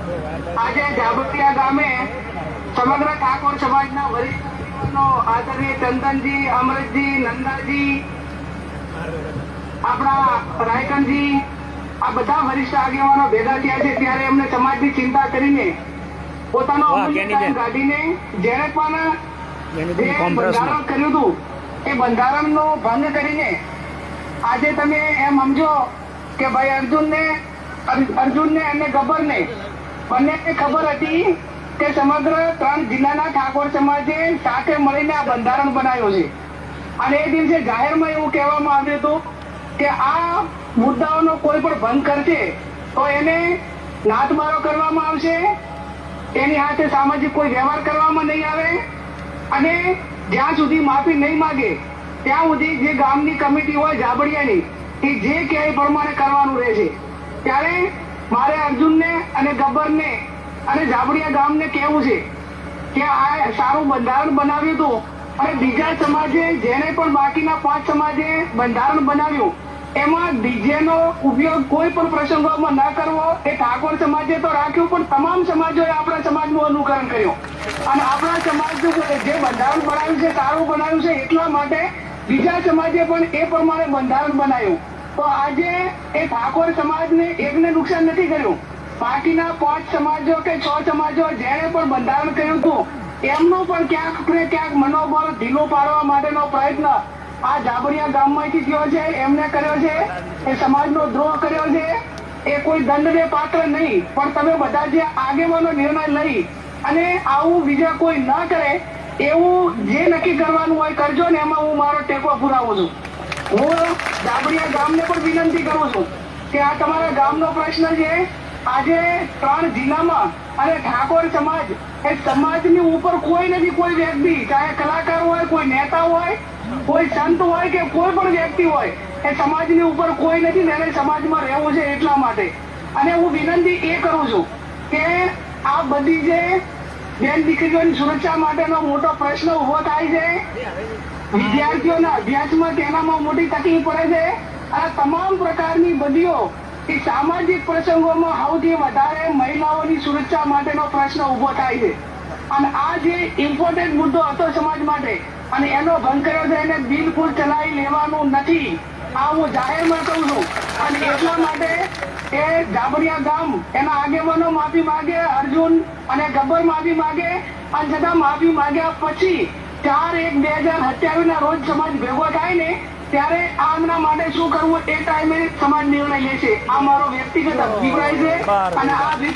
આજે જાબતિયા ગામે સમગ્ર ઠાકોર સમાજના વરિષ્ઠ આગેવાનો આદરણીય ચંદનજી, અમૃતજી, નંદાજી, આપણા રાયકનજી, આ બધા વરિષ્ઠ આગેવાનો ભેગા થયા છે ત્યારે એમને સમાજની ચિંતા કરીને પોતાનો અમૂલ્ય ટાઈમ કાઢીને જેને પણ બંધારણ કર્યું હતું એ બંધારણનો ભંગ કરીને આજે તમે એમ સમજો કે ભાઈ અર્જુનને અને ગબ્બરને બંનેને ખબર હતી કે સમગ્ર 3 જિલ્લાના ઠાકોર સમાજે સાથે મળીને આ બંધારણ બનાવ્યું છે અને એ દિવસે જાહેરમાં એવું કહેવામાં આવ્યું હતું કે આ મુદ્દાઓનો કોઈ પણ ભંગ કરશે તો એને નાથમારો કરવામાં આવશે, એની સાથે સામાજિક કોઈ વ્યવહાર કરવામાં નહીં આવે અને જ્યાં સુધી માફી નહીં માગે ત્યાં સુધી જે ગામની કમિટી હોય જાબડિયાની એ જે કહે એ પ્રમાણે કરવાનું રહેશે. ત્યારે મારે અર્જુનને અને ગબ્બરને અને જાબડિયા ગામને કહેવું છે કે આ સારું બંધારણ બનાવ્યું હતું અને બીજા સમાજે જેને પણ બાકીના 5 સમાજે બંધારણ બનાવ્યું એમાં ડીજેનો ઉપયોગ કોઈ પણ પ્રસંગોમાં ન કરવો એ ઠાકોર સમાજે તો રાખ્યું પણ તમામ સમાજોએ આપણા સમાજનું અનુકરણ કર્યું અને આપણા સમાજનું જે બંધારણ બનાવ્યું છે સારું બનાવ્યું છે એટલા માટે બીજા સમાજે પણ એ પ્રમાણે બંધારણ બનાવ્યું. તો આજે એ ઠાકોર સમાજને એકને નુકસાન નથી કર્યું, બાકીના 5 સમાજો કે 6 સમાજો જેને પણ બંધારણ કર્યું હતું એમનું પણ ક્યાંક ને ક્યાંક મનોબળ ઢીલું પાડવા માટેનો પ્રયત્ન આ જાબડિયા ગામમાંથી થયો છે, એમને કર્યો છે. એ સમાજનો દ્રોહ કર્યો છે. એ કોઈ દંડને પાત્ર નહીં પણ તમે બધા જે આગેવાનો નિર્ણય લઈ અને આવું બીજા કોઈ ન કરે એવું જે નક્કી કરવાનું હોય કરજો ને એમાં હું મારો ટેકો પુરાવું છું. હું જાબડિયા ગામને પણ વિનંતી કરું છું કે આ તમારા ગામનો પ્રશ્ન છે. આજે 3 જિલ્લામાં અને ઠાકોર સમાજ એ સમાજની ઉપર કોઈ નથી, કોઈ વ્યક્તિ ચાહે કલાકાર હોય, કોઈ નેતા હોય, કોઈ સંત હોય કે કોઈ પણ વ્યક્તિ હોય એ સમાજની ઉપર કોઈ નથી. એને સમાજમાં રહેવું છે એટલા માટે. અને હું વિનંતી એ કરું છું કે આ બધી જે બેન દીકરીઓની સુરક્ષા માટેનો મોટો પ્રશ્ન ઉભો થાય છે, વિદ્યાર્થીઓના અભ્યાસમાં તેનામાં મોટી તકલીફ પડે છે અને તમામ પ્રકારની બદીઓ એ સામાજિક પ્રસંગોમાં સૌથી વધારે મહિલાઓની સુરક્ષા માટેનો પ્રશ્ન ઉભો થાય છે અને આ જે ઇમ્પોર્ટન્ટ મુદ્દો હતો સમાજ માટે અને એનો ભંગ કર્યો છે એને બિલકુલ ચલાવી લેવાનું નથી. આ હું જાહેરમાં કહું છું અને એટલા માટે એ જાબડિયા ગામ એના આગેવાનો માફી માગે, અર્જુન અને ગબ્બર માફી માગે અને છતાં માફી માગ્યા પછી 4/1/2027 ના રોજ સમાજ ભેગો થાય ને ત્યારે આમના માટે શું કરવું એ ટાઈમે સમાજ નિર્ણય લેશે. આ મારો વ્યક્તિગત અભિપ્રાય છે અને આ અભિપ્રાય